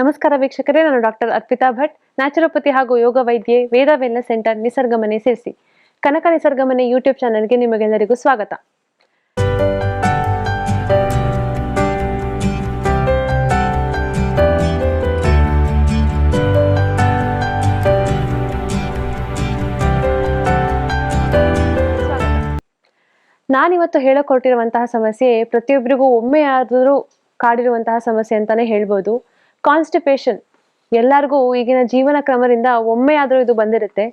ನಮಸ್ಕಾರ ವೀಕ್ಷಕರೇ, ನಾನು ಡಾಕ್ಟರ್ ಅರ್ಪಿತಾ ಭಟ್, ನ್ಯಾಚುರೋಪತಿ ಹಾಗೂ ಯೋಗ ವೈದ್ಯೆ, ವೇದ ವೆಲ್ನೆಸ್ ಸೆಂಟರ್, ನಿಸರ್ಗಮನೆ ಸೇರಿಸಿ. ಕನಕ ನಿಸರ್ಗಮನೆ ಯೂಟ್ಯೂಬ್ ಚಾನಲ್ಗೆ ನಿಮಗೆಲ್ಲರಿಗೂ ಸ್ವಾಗತ. ನಾನಿವತ್ತು ಹೇಳಕೊಟ್ಟಿರುವಂತಹ ಸಮಸ್ಯೆ ಪ್ರತಿಯೊಬ್ಬರಿಗೂ ಒಮ್ಮೆಯಾದರೂ ಕಾಡಿರುವಂತಹ ಸಮಸ್ಯೆ ಅಂತಾನೆ ಹೇಳ್ಬೋದು. ಕಾನ್ಸ್ಟಿಪೇಷನ್ ಎಲ್ಲರಿಗೂ ಈಗಿನ ಜೀವನ ಕ್ರಮದಿಂದ ಒಮ್ಮೆಯಾದರೂ ಇದು ಬಂದಿರುತ್ತೆ.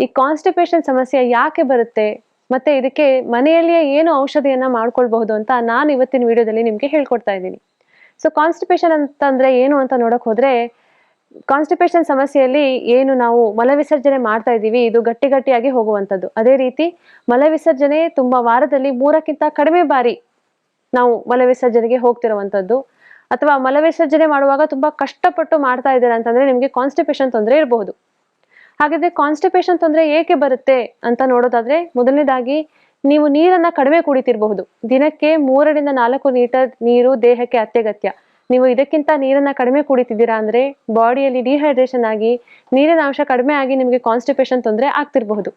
ಈ ಕಾನ್ಸ್ಟಿಪೇಷನ್ ಸಮಸ್ಯೆ ಯಾಕೆ ಬರುತ್ತೆ ಮತ್ತೆ ಇದಕ್ಕೆ ಮನೆಯಲ್ಲಿಯೇ ಏನು ಔಷಧಿಯನ್ನ ಮಾಡ್ಕೊಳ್ಬಹುದು ಅಂತ ನಾನು ಇವತ್ತಿನ ವಿಡಿಯೋದಲ್ಲಿ ನಿಮ್ಗೆ ಹೇಳ್ಕೊಡ್ತಾ ಇದ್ದೀನಿ. ಸೊ ಕಾನ್ಸ್ಟಿಪೇಷನ್ ಅಂತಂದ್ರೆ ಏನು ಅಂತ ನೋಡಕ್ ಹೋದ್ರೆ, ಕಾನ್ಸ್ಟಿಪೇಷನ್ ಸಮಸ್ಯೆಯಲ್ಲಿ ಏನು ನಾವು ಮಲವಿಸರ್ಜನೆ ಮಾಡ್ತಾ ಇದ್ದೀವಿ, ಇದು ಗಟ್ಟಿಯಾಗಿ ಹೋಗುವಂಥದ್ದು. ಅದೇ ರೀತಿ ಮಲವಿಸರ್ಜನೆ ತುಂಬಾ ವಾರದಲ್ಲಿ 3ಕ್ಕಿಂತ ಕಡಿಮೆ ಬಾರಿ ನಾವು ಮಲವಿಸರ್ಜನೆಗೆ ಹೋಗ್ತಿರುವಂಥದ್ದು, ಅಥವಾ ಮಲವಿಸರ್ಜನೆ ಮಾಡುವಾಗ ತುಂಬಾ ಕಷ್ಟಪಟ್ಟು ಮಾಡ್ತಾ ಇದ್ದೀರಾ ಅಂತಂದ್ರೆ ನಿಮ್ಗೆ ಕಾನ್ಸ್ಟಿಪೇಷನ್ ತೊಂದರೆ ಇರಬಹುದು. ಹಾಗಾದ್ರೆ ಕಾನ್ಸ್ಟಿಪೇಷನ್ ತೊಂದರೆ ಏಕೆ ಬರುತ್ತೆ ಅಂತ ನೋಡೋದಾದ್ರೆ, ಮೊದಲನೇದಾಗಿ ನೀವು ನೀರನ್ನ ಕಡಿಮೆ ಕುಡಿತಿರಬಹುದು. ದಿನಕ್ಕೆ 3ರಿಂದ 4 ಲೀಟರ್ ನೀರು ದೇಹಕ್ಕೆ ಅತ್ಯಗತ್ಯ. ನೀವು ಇದಕ್ಕಿಂತ ನೀರನ್ನ ಕಡಿಮೆ ಕುಡಿತಿದ್ದೀರಾ ಅಂದ್ರೆ ಬಾಡಿಯಲ್ಲಿ ಡಿಹೈಡ್ರೇಷನ್ ಆಗಿ ನೀರಿನ ಅಂಶ ಕಡಿಮೆ ಆಗಿ ನಿಮಗೆ ಕಾನ್ಸ್ಟಿಪೇಷನ್ ತೊಂದರೆ ಆಗ್ತಿರಬಹುದು.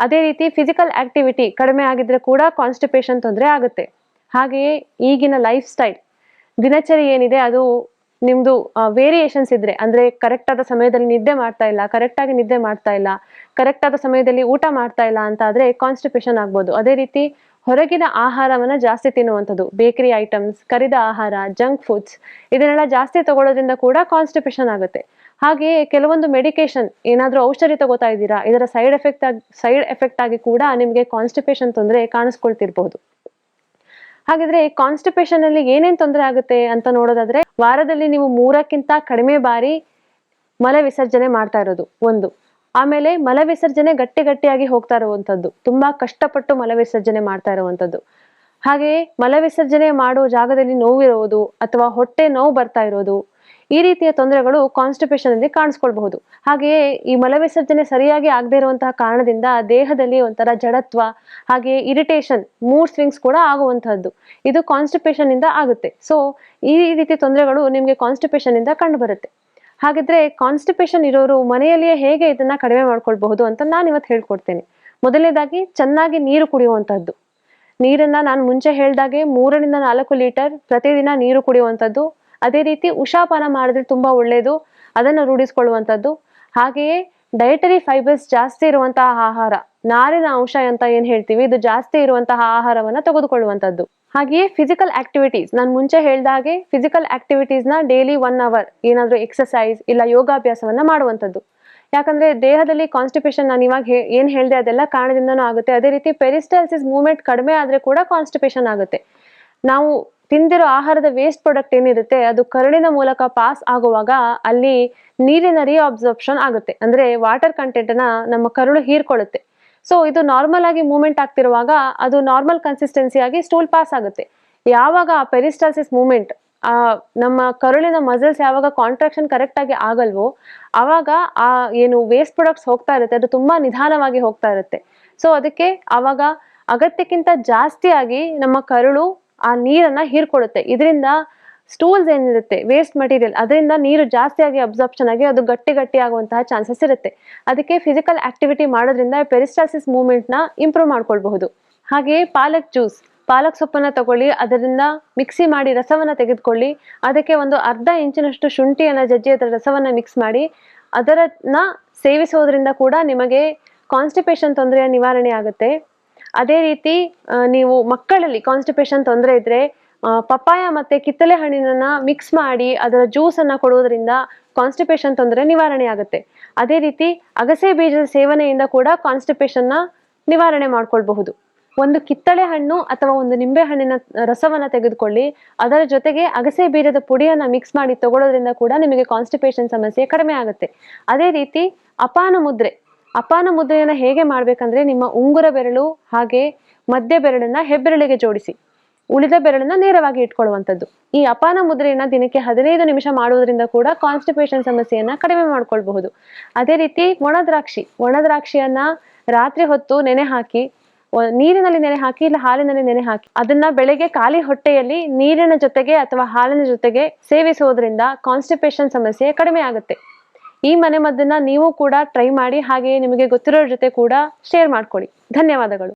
ಅದೇ ರೀತಿ ಫಿಸಿಕಲ್ ಆಕ್ಟಿವಿಟಿ ಕಡಿಮೆ ಆಗಿದ್ರೆ ಕೂಡ ಕಾನ್ಸ್ಟಿಪೇಷನ್ ತೊಂದರೆ ಆಗುತ್ತೆ. ಹಾಗೆಯೇ ಈಗಿನ ಲೈಫ್ ಸ್ಟೈಲ್, ದಿನಚರಿ ಏನಿದೆ ಅದು ನಿಮ್ದು ವೇರಿಯೇಷನ್ಸ್ ಇದ್ರೆ, ಅಂದ್ರೆ ಕರೆಕ್ಟ್ ಆದ ಸಮಯದಲ್ಲಿ ನಿದ್ದೆ ಮಾಡ್ತಾ ಇಲ್ಲ, ಕರೆಕ್ಟ್ ಆಗಿ ನಿದ್ದೆ ಮಾಡ್ತಾ ಇಲ್ಲ, ಕರೆಕ್ಟ್ ಆದ ಸಮಯದಲ್ಲಿ ಊಟ ಮಾಡ್ತಾ ಇಲ್ಲ ಅಂತ ಆದ್ರೆ ಕಾನ್ಸ್ಟಿಪೇಷನ್ ಆಗ್ಬೋದು. ಅದೇ ರೀತಿ ಹೊರಗಿನ ಆಹಾರವನ್ನ ಜಾಸ್ತಿ ತಿನ್ನುವಂಥದ್ದು, ಬೇಕರಿ ಐಟಮ್ಸ್, ಕರಿದ ಆಹಾರ, ಜಂಕ್ ಫುಡ್ಸ್ ಇದನ್ನೆಲ್ಲ ಜಾಸ್ತಿ ತಗೊಳ್ಳೋದ್ರಿಂದ ಕೂಡ ಕಾನ್ಸ್ಟಿಪೇಷನ್ ಆಗುತ್ತೆ. ಹಾಗೆಯೇ ಕೆಲವೊಂದು ಮೆಡಿಕೇಶನ್, ಏನಾದ್ರೂ ಔಷಧಿ ತಗೋತಾ ಇದ್ದೀರಾ, ಇದರ ಸೈಡ್ ಎಫೆಕ್ಟ್ ಆಗಿ ಕೂಡ ನಿಮಗೆ ಕಾನ್ಸ್ಟಿಪೇಷನ್ ತೊಂದರೆ ಕಾಣಿಸ್ಕೊಳ್ತಿರ್ಬಹುದು. ಹಾಗಿದ್ರೆ ಕಾನ್ಸ್ಟಿಪೇಷನ್ ಅಲ್ಲಿ ಏನೇನ್ ತೊಂದರೆ ಆಗುತ್ತೆ ಅಂತ ನೋಡೋದಾದ್ರೆ, ವಾರದಲ್ಲಿ ನೀವು 3ಕ್ಕಿಂತ ಕಡಿಮೆ ಬಾರಿ ಮಲ ವಿಸರ್ಜನೆ ಮಾಡ್ತಾ ಇರೋದು ಒಂದು. ಆಮೇಲೆ ಮಲ ವಿಸರ್ಜನೆ ಗಟ್ಟಿಯಾಗಿ ಹೋಗ್ತಾ ಇರುವಂತದ್ದು, ತುಂಬಾ ಕಷ್ಟಪಟ್ಟು ಮಲ ವಿಸರ್ಜನೆ ಮಾಡ್ತಾ ಇರುವಂತದ್ದು. ಹಾಗೆಯೇ ಮಲ ವಿಸರ್ಜನೆ ಮಾಡುವ ಜಾಗದಲ್ಲಿ ನೋವಿರುವುದು ಅಥವಾ ಹೊಟ್ಟೆ ನೋವು ಬರ್ತಾ ಇರೋದು, ಈ ರೀತಿಯ ತೊಂದರೆಗಳು ಕಾನ್ಸ್ಟಿಪೇಷನ್ ಅಲ್ಲಿ ಕಾಣಿಸ್ಕೊಳ್ಬಹುದು. ಹಾಗೆಯೇ ಈ ಮಲ ವಿಸರ್ಜನೆ ಸರಿಯಾಗಿ ಆಗದೆ ಇರುವಂತಹ ಕಾರಣದಿಂದ ದೇಹದಲ್ಲಿ ಒಂಥರ ಜಡತ್ವ, ಹಾಗೆಯೇ ಇರಿಟೇಷನ್, ಮೂಡ್ ಸ್ವಿಂಗ್ಸ್ ಕೂಡ ಆಗುವಂತಹದ್ದು, ಇದು ಕಾನ್ಸ್ಟಿಪೇಷನ್ ಇಂದ ಆಗುತ್ತೆ. ಸೊ ಈ ರೀತಿ ತೊಂದರೆಗಳು ನಿಮ್ಗೆ ಕಾನ್ಸ್ಟಿಪೇಷನ್ ಇಂದ ಕಂಡು ಬರುತ್ತೆ. ಹಾಗಿದ್ರೆ ಕಾನ್ಸ್ಟಿಪೇಷನ್ ಇರೋರು ಮನೆಯಲ್ಲಿಯೇ ಹೇಗೆ ಇದನ್ನ ಕಡಿಮೆ ಮಾಡ್ಕೊಳ್ಬಹುದು ಅಂತ ನಾನು ಇವತ್ತು ಹೇಳ್ಕೊಡ್ತೇನೆ. ಮೊದಲನೇದಾಗಿ ಚೆನ್ನಾಗಿ ನೀರು ಕುಡಿಯುವಂತಹದ್ದು. ನೀರನ್ನ ನಾನು ಮುಂಚೆ ಹೇಳ್ದಾಗೆ 3ರಿಂದ 4 ಲೀಟರ್ ಪ್ರತಿದಿನ ನೀರು ಕುಡಿಯುವಂಥದ್ದು. ಅದೇ ರೀತಿ ಉಷಾಪಾನ ಮಾಡಿದ್ರೆ ತುಂಬಾ ಒಳ್ಳೇದು, ಅದನ್ನು ರೂಢಿಸ್ಕೊಳ್ಳುವಂಥದ್ದು. ಹಾಗೆಯೇ ಡಯಟರಿ ಫೈಬರ್ಸ್ ಜಾಸ್ತಿ ಇರುವಂತಹ ಆಹಾರ, ನಾರಿನ ಅಂಶ ಅಂತ ಏನ್ ಹೇಳ್ತೀವಿ, ಇದು ಜಾಸ್ತಿ ಇರುವಂತಹ ಆಹಾರವನ್ನ ತೆಗೆದುಕೊಳ್ಳುವಂಥದ್ದು. ಹಾಗೆಯೇ ಫಿಸಿಕಲ್ ಆಕ್ಟಿವಿಟೀಸ್, ನಾನು ಮುಂಚೆ ಹೇಳ್ದ ಹಾಗೆ ಫಿಸಿಕಲ್ ಆಕ್ಟಿವಿಟೀಸ್ ನ ಡೈಲಿ 1 ಅವರ್ ಏನಾದ್ರೂ ಎಕ್ಸರ್ಸೈಸ್ ಇಲ್ಲ ಯೋಗಾಭ್ಯಾಸವನ್ನ ಮಾಡುವಂಥದ್ದು. ಯಾಕಂದ್ರೆ ದೇಹದಲ್ಲಿ ಕಾನ್ಸ್ಟಿಪೇಷನ್, ನಾನು ಇವಾಗ ಏನ್ ಹೇಳ್ದೆ ಅದೆಲ್ಲ ಕಾರಣದಿಂದನೂ ಆಗುತ್ತೆ. ಅದೇ ರೀತಿ ಪೆರಿಸ್ಟಾಲ್ಸಿಸ್ ಮೂವ್ಮೆಂಟ್ ಕಡಿಮೆ ಆದ್ರೆ ಕೂಡ ಕಾನ್ಸ್ಟಿಪೇಷನ್ ಆಗುತ್ತೆ. ನಾವು ತಿಂದಿರೋ ಆಹಾರದ ವೇಸ್ಟ್ ಪ್ರಾಡಕ್ಟ್ ಏನಿರುತ್ತೆ ಅದು ಕರುಳಿನ ಮೂಲಕ ಪಾಸ್ ಆಗುವಾಗ ಅಲ್ಲಿ ನೀರಿನ ರೀಅಬ್ಸಾರ್ಪ್ಷನ್ ಆಗುತ್ತೆ, ಅಂದ್ರೆ ವಾಟರ್ ಕಂಟೆಂಟ್ ನ ನಮ್ಮ ಕರುಳು ಹೀರ್ಕೊಳ್ಳುತ್ತೆ. ಸೊ ಇದು ನಾರ್ಮಲ್ ಆಗಿ ಮೂವ್ಮೆಂಟ್ ಆಗ್ತಿರುವಾಗ ಅದು ನಾರ್ಮಲ್ ಕನ್ಸಿಸ್ಟೆನ್ಸಿ ಆಗಿ ಸ್ಟೂಲ್ ಪಾಸ್ ಆಗುತ್ತೆ. ಯಾವಾಗ ಆ ಪೆರಿಸ್ಟಾಲ್ಸಿಸ್ ಮೂವ್ಮೆಂಟ್, ನಮ್ಮ ಕರುಳಿನ ಮಸಲ್ಸ್ ಯಾವಾಗ ಕಾಂಟ್ರಾಕ್ಷನ್ ಕರೆಕ್ಟ್ ಆಗಿ ಆಗಲ್ವೋ ಆವಾಗ ಆ ಏನು ವೇಸ್ಟ್ ಪ್ರಾಡಕ್ಟ್ಸ್ ಹೋಗ್ತಾ ಇರುತ್ತೆ ಅದು ತುಂಬಾ ನಿಧಾನವಾಗಿ ಹೋಗ್ತಾ ಇರುತ್ತೆ. ಸೊ ಅದಕ್ಕೆ ಆವಾಗ ಅಗತ್ಯಕ್ಕಿಂತ ಜಾಸ್ತಿಯಾಗಿ ನಮ್ಮ ಕರುಳು ಆ ನೀರನ್ನ ಹೀರ್ಕೊಳ್ಳುತ್ತೆ. ಇದರಿಂದ ಸ್ಟೂಲ್ಸ್ ಏನಿರುತ್ತೆ, ವೇಸ್ಟ್ ಮಟೀರಿಯಲ್, ಅದರಿಂದ ನೀರು ಜಾಸ್ತಿಯಾಗಿ ಅಬ್ಸಾರ್ಪ್ಷನ್ ಆಗಿ ಅದು ಗಟ್ಟಿ ಆಗುವಂತಹ ಚಾನ್ಸಸ್ ಇರುತ್ತೆ. ಅದಕ್ಕೆ ಫಿಸಿಕಲ್ ಆಕ್ಟಿವಿಟಿ ಮಾಡೋದ್ರಿಂದ ಪೆರಿಸ್ಟಾಲ್ಸಿಸ್ ಮೂವ್ಮೆಂಟ್ ನ ಇಂಪ್ರೂವ್ ಮಾಡ್ಕೊಳ್ಬಹುದು. ಹಾಗೆಯೇ ಪಾಲಕ್ ಜ್ಯೂಸ್, ಪಾಲಕ್ ಸೊಪ್ಪನ್ನ ತಗೊಳ್ಳಿ, ಅದರಿಂದ ಮಿಕ್ಸಿ ಮಾಡಿ ರಸವನ್ನ ತೆಗೆದುಕೊಳ್ಳಿ, ಅದಕ್ಕೆ ಒಂದು ಅರ್ಧ ಇಂಚಿನಷ್ಟು ಶುಂಠಿಯನ್ನ ಜಜ್ಜಿ ಅದರ ರಸವನ್ನ ಮಿಕ್ಸ್ ಮಾಡಿ ಅದರನ್ನ ಸೇವಿಸೋದ್ರಿಂದ ಕೂಡ ನಿಮಗೆ ಕಾನ್ಸ್ಟಿಪೇಷನ್ ತೊಂದರೆಯ ನಿವಾರಣೆ ಆಗುತ್ತೆ. ಅದೇ ರೀತಿ ನೀವು ಮಕ್ಕಳಲ್ಲಿ ಕಾನ್ಸ್ಟಿಪೇಷನ್ ತೊಂದರೆ ಇದ್ರೆ ಪಪ್ಪಾಯ ಮತ್ತೆ ಕಿತ್ತಳೆ ಹಣ್ಣಿನನ್ನ ಮಿಕ್ಸ್ ಮಾಡಿ ಅದರ ಜ್ಯೂಸ್ ಅನ್ನ ಕೊಡುವುದರಿಂದ ಕಾನ್ಸ್ಟಿಪೇಷನ್ ತೊಂದರೆ ನಿವಾರಣೆ ಆಗುತ್ತೆ. ಅದೇ ರೀತಿ ಅಗಸೆ ಬೀಜದ ಸೇವನೆಯಿಂದ ಕೂಡ ಕಾನ್ಸ್ಟಿಪೇಷನ್ ನ ನಿವಾರಣೆ ಮಾಡ್ಕೊಳ್ಬಹುದು. ಒಂದು ಕಿತ್ತಳೆ ಹಣ್ಣು ಅಥವಾ ಒಂದು ನಿಂಬೆ ಹಣ್ಣಿನ ರಸವನ್ನ ತೆಗೆದುಕೊಳ್ಳಿ, ಅದರ ಜೊತೆಗೆ ಅಗಸೆ ಬೀಜದ ಪುಡಿಯನ್ನ ಮಿಕ್ಸ್ ಮಾಡಿ ತಗೊಳ್ಳೋದ್ರಿಂದ ಕೂಡ ನಿಮಗೆ ಕಾನ್ಸ್ಟಿಪೇಷನ್ ಸಮಸ್ಯೆ ಕಡಿಮೆ ಆಗುತ್ತೆ. ಅದೇ ರೀತಿ ಅಪಾನ ಮುದ್ರೆಯನ್ನ ಹೇಗೆ ಮಾಡ್ಬೇಕಂದ್ರೆ, ನಿಮ್ಮ ಉಂಗುರ ಬೆರಳು ಹಾಗೆ ಮಧ್ಯ ಬೆರಳನ್ನ ಹೆಬ್ಬೆರಳಿಗೆ ಜೋಡಿಸಿ ಉಳಿದ ಬೆರಳನ್ನ ನೇರವಾಗಿ ಇಟ್ಕೊಳ್ಳುವಂಥದ್ದು. ಈ ಅಪಾನ ಮುದ್ರೆಯನ್ನ ದಿನಕ್ಕೆ 15 ನಿಮಿಷ ಮಾಡುವುದರಿಂದ ಕೂಡ ಕಾನ್ಸ್ಟಿಪೇಷನ್ ಸಮಸ್ಯೆಯನ್ನ ಕಡಿಮೆ ಮಾಡ್ಕೊಳ್ಬಹುದು. ಅದೇ ರೀತಿ ಒಣದ್ರಾಕ್ಷಿಯನ್ನ ರಾತ್ರಿ ಹೊತ್ತು ನೆನೆ ಹಾಕಿ ನೀರಿನಲ್ಲಿ ನೆನೆ ಹಾಕಿ ಇಲ್ಲ ಹಾಲಿನಲ್ಲಿ ನೆನೆ ಹಾಕಿ ಅದನ್ನ ಬೆಳಗ್ಗೆ ಖಾಲಿ ಹೊಟ್ಟೆಯಲ್ಲಿ ನೀರಿನ ಜೊತೆಗೆ ಅಥವಾ ಹಾಲಿನ ಜೊತೆಗೆ ಸೇವಿಸುವುದರಿಂದ ಕಾನ್ಸ್ಟಿಪೇಷನ್ ಸಮಸ್ಯೆ ಕಡಿಮೆ ಆಗುತ್ತೆ. ಈ ಮನೆ ಮದ್ದನ್ನ ನೀವು ಕೂಡ ಟ್ರೈ ಮಾಡಿ, ಹಾಗೆಯೇ ನಿಮಗೆ ಗೊತ್ತಿರೋರ ಜೊತೆ ಕೂಡ ಶೇರ್ ಮಾಡ್ಕೊಳ್ಳಿ. ಧನ್ಯವಾದಗಳು.